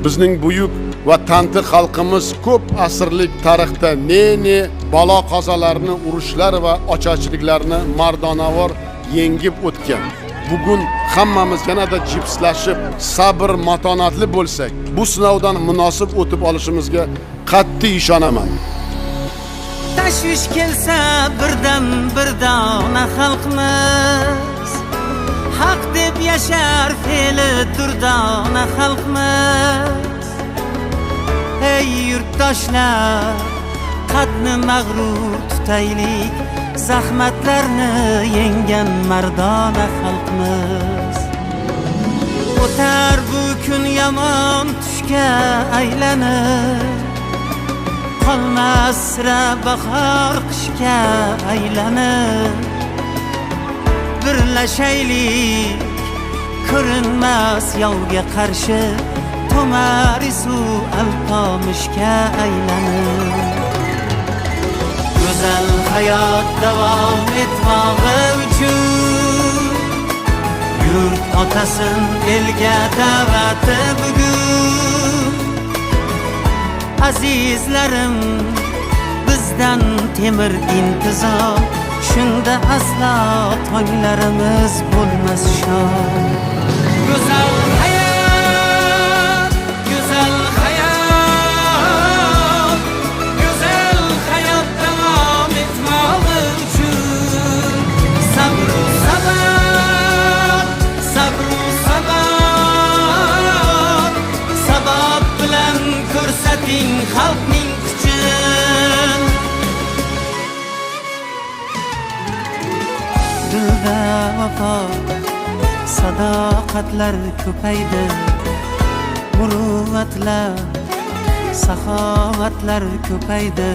Bizning buyuk va tanti xalqimiz ko'p asrlik tarixda ne balo qazolarni, urushlar va ocharchiliklarni mardonavor yengib o'tgan. Bugun hammamiz yanada jipslashib, sabr, matonatli bo'lsak, bu sinovdan munosib o'tib olishimizga qat'iy ishonaman. Tashvish kelsa birdan birdona xalqmiz, haq deb yashar fe'li durdona xalqmiz. Ey yurtdoshlar, qadni mag'rur tutaylik, zahmatlarni yengan mardona xalqmiz. O'tar bu kun yomon tushga aylanib, qolmas sira bahor qishga aylanib. Birlashaylik ko'rinmas yovga qarshi, tomarisu alpomishga aylanib. Go'zal hayot davom etmog'i uchun yurt otasin elga da'vati bugun. Azizlarim, bizdan temir intizor, shunda aslo tonglarimiz bo'lmas shod. Go'zal hayot, go'zal hayot, go'zal hayot davom etmog'i uchun sabr sabot, sabr sabot, sabot bilan ko'rsating xalqning kuchin. Dilda vafo, sadoqatlar ko'paydi, muruvvatlar, saxovatlar ko'paydi.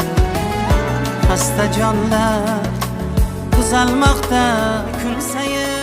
Xasta jonlar tuzalmoqda kun sayin.